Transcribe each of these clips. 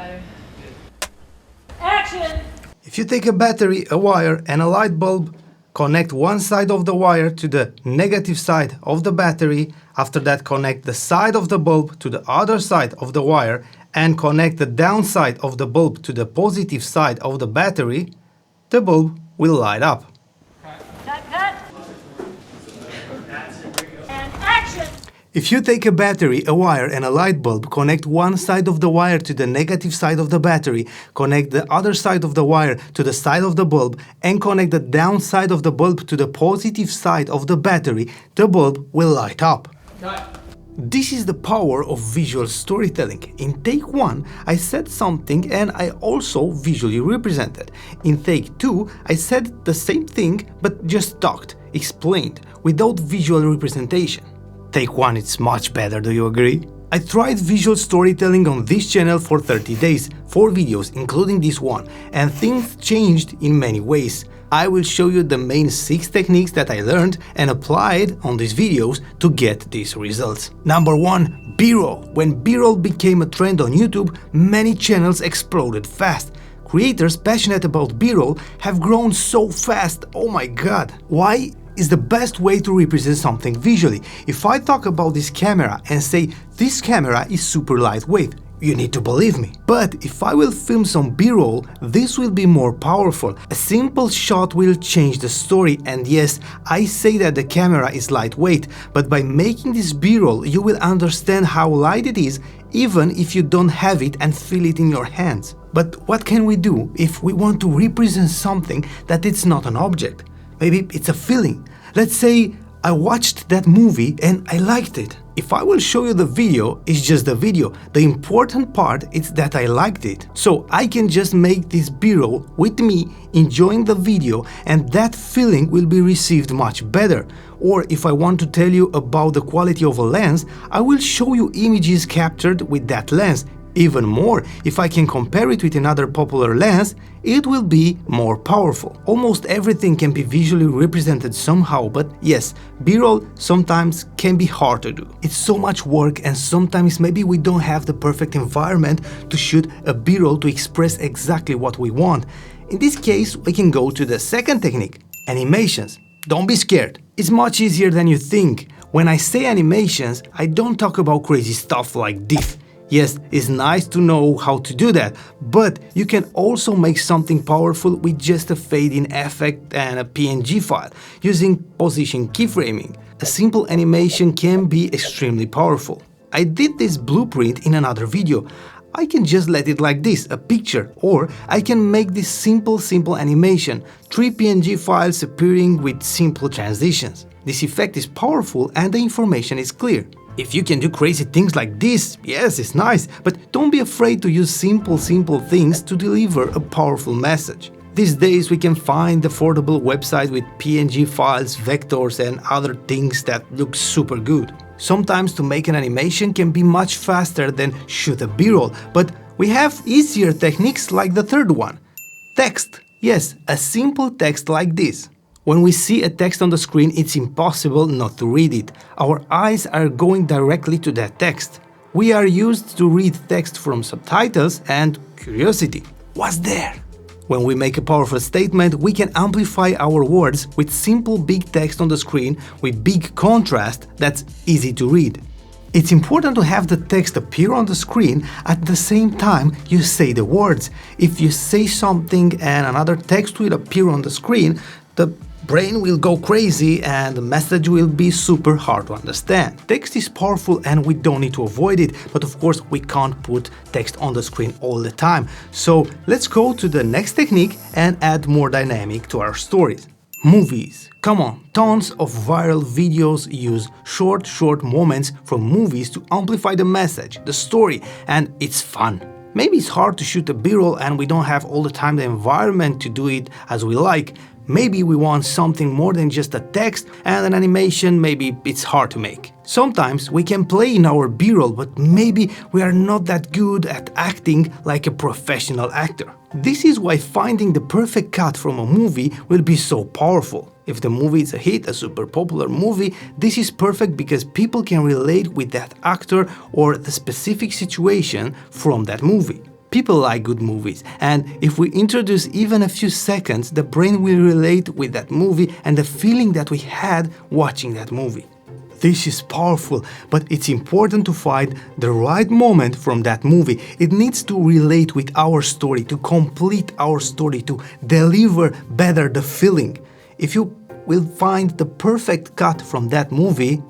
go. Action! If you take a battery, a wire and a light bulb, connect one side of the wire to the negative side of the battery, after that connect the side of the bulb to the other side of the wire and connect the downside of the bulb to the positive side of the battery, the bulb will light up. Cut. And action! If you take a battery, a wire and a light bulb, connect one side of the wire to the negative side of the battery, connect the other side of the wire to the side of the bulb, and connect the downside of the bulb to the positive side of the battery, the bulb will light up. Cut. This is the power of visual storytelling. In take 1, I said something and I also visually represented. In take 2, I said the same thing but just talked, explained, without visual representation. Take 1 it's much better, do you agree? I tried visual storytelling on this channel for 30 days, 4 videos including this one, and things changed in many ways. I will show you the main 6 techniques that I learned and applied on these videos to get these results. Number 1. B-roll. When B-roll became a trend on YouTube, many channels exploded fast. Creators passionate about B-roll have grown so fast, oh my god. Why? Is the best way to represent something visually. If I talk about this camera and say this camera is super lightweight, you need to believe me. But if I will film some B-roll, this will be more powerful. A simple shot will change the story, and yes, I say that the camera is lightweight, but by making this B-roll you will understand how light it is even if you don't have it and feel it in your hands. But what can we do if we want to represent something that it's not an object? Maybe it's a feeling. Let's say I watched that movie and I liked it. If I will show you the video, it's just the video. The important part is that I liked it. So I can just make this B-roll with me enjoying the video, and that feeling will be received much better. Or if I want to tell you about the quality of a lens, I will show you images captured with that lens. Even more, if I can compare it with another popular lens, it will be more powerful. Almost everything can be visually represented somehow, but yes, B-roll sometimes can be hard to do. It's so much work, and sometimes maybe we don't have the perfect environment to shoot a B-roll to express exactly what we want. In this case, we can go to the second technique, animations. Don't be scared. It's much easier than you think. When I say animations, I don't talk about crazy stuff like this. Yes, it's nice to know how to do that, but you can also make something powerful with just a fade-in effect and a PNG file, using position keyframing. A simple animation can be extremely powerful. I did this blueprint in another video. I can just let it like this, a picture, or I can make this simple animation, 3 PNG files appearing with simple transitions. This effect is powerful and the information is clear. If you can do crazy things like this, yes, it's nice, but don't be afraid to use simple things to deliver a powerful message. These days we can find affordable websites with PNG files, vectors and other things that look super good. Sometimes to make an animation can be much faster than shoot a B-roll, but we have easier techniques like the third one. Text. Yes, a simple text like this. When we see a text on the screen, it's impossible not to read it. Our eyes are going directly to that text. We are used to read text from subtitles and curiosity. What's there? When we make a powerful statement, we can amplify our words with simple big text on the screen with big contrast that's easy to read. It's important to have the text appear on the screen at the same time you say the words. If you say something and another text will appear on the screen, the brain will go crazy and the message will be super hard to understand. Text is powerful and we don't need to avoid it, but of course we can't put text on the screen all the time. So let's go to the next technique and add more dynamic to our stories. Movies. Come on, tons of viral videos use short moments from movies to amplify the message, the story, and it's fun. Maybe it's hard to shoot a B-roll and we don't have all the time the environment to do it as we like. Maybe we want something more than just a text, and an animation maybe it's hard to make. Sometimes we can play in our B-roll, but maybe we are not that good at acting like a professional actor. This is why finding the perfect cut from a movie will be so powerful. If the movie is a hit, a super popular movie, this is perfect because people can relate with that actor or the specific situation from that movie. People like good movies, and if we introduce even a few seconds, the brain will relate with that movie and the feeling that we had watching that movie. This is powerful, but it's important to find the right moment from that movie. It needs to relate with our story, to complete our story, to deliver better the feeling. If you will find the perfect cut from that movie,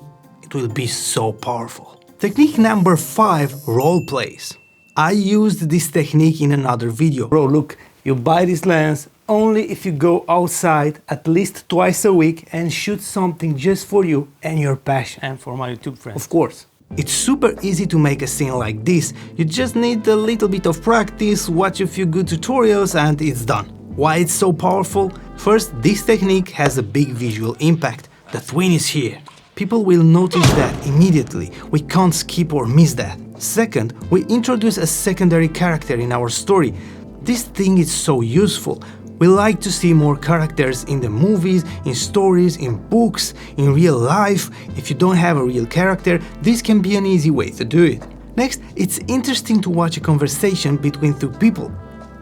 it will be so powerful. Technique number 5, role plays. I used this technique in another video. Bro, look, you buy this lens only if you go outside at least twice a week and shoot something just for you and your passion and for my YouTube friends. Of course. It's super easy to make a scene like this. You just need a little bit of practice, watch a few good tutorials and it's done. Why it's so powerful? First, this technique has a big visual impact. The twin is here. People will notice that immediately. We can't skip or miss that. Second, we introduce a secondary character in our story. This thing is so useful. We like to see more characters in the movies, in stories, in books, in real life. If you don't have a real character, this can be an easy way to do it. Next, it's interesting to watch a conversation between two people.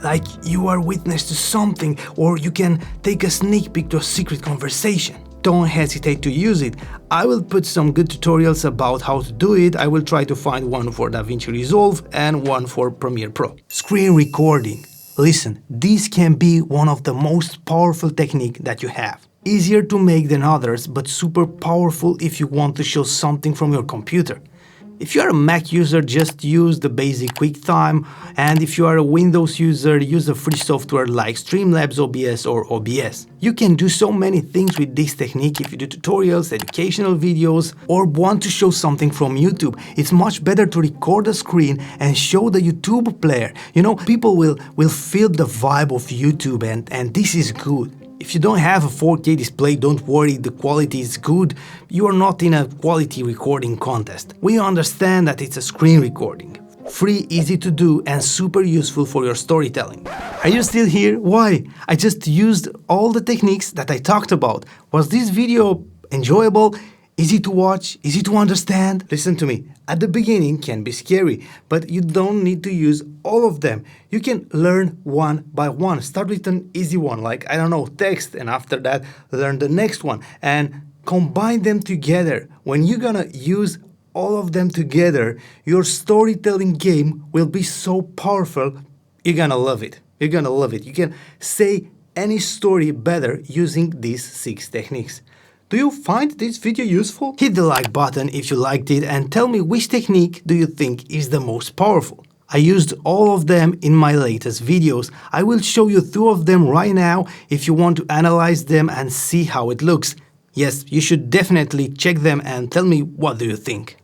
Like you are witness to something, or you can take a sneak peek to a secret conversation. Don't hesitate to use it. I will put some good tutorials about how to do it. I will try to find one for DaVinci Resolve and one for Premiere Pro. Screen recording. Listen, this can be one of the most powerful techniques that you have. Easier to make than others, but super powerful if you want to show something from your computer. If you are a Mac user, just use the basic QuickTime, and if you are a Windows user, use a free software like Streamlabs OBS or OBS. You can do so many things with this technique if you do tutorials, educational videos, or want to show something from YouTube. It's much better to record a screen and show the YouTube player. You know, people will feel the vibe of YouTube and this is good. If you don't have a 4K display, don't worry, the quality is good. You are not in a quality recording contest. We understand that it's a screen recording. Free, easy to do, and super useful for your storytelling. Are you still here? Why? I just used all the techniques that I talked about. Was this video enjoyable? Easy to watch? Easy to understand? Listen to me. At the beginning can be scary, but you don't need to use all of them. You can learn one by one. Start with an easy one, like, I don't know, text, and after that, learn the next one. And combine them together. When you're gonna use all of them together, your storytelling game will be so powerful, you're gonna love it. You're gonna love it. You can say any story better using these 6 techniques. Do you find this video useful? Hit the like button if you liked it and tell me which technique do you think is the most powerful. I used all of them in my latest videos. I will show you 2 of them right now if you want to analyze them and see how it looks. Yes, you should definitely check them and tell me what do you think.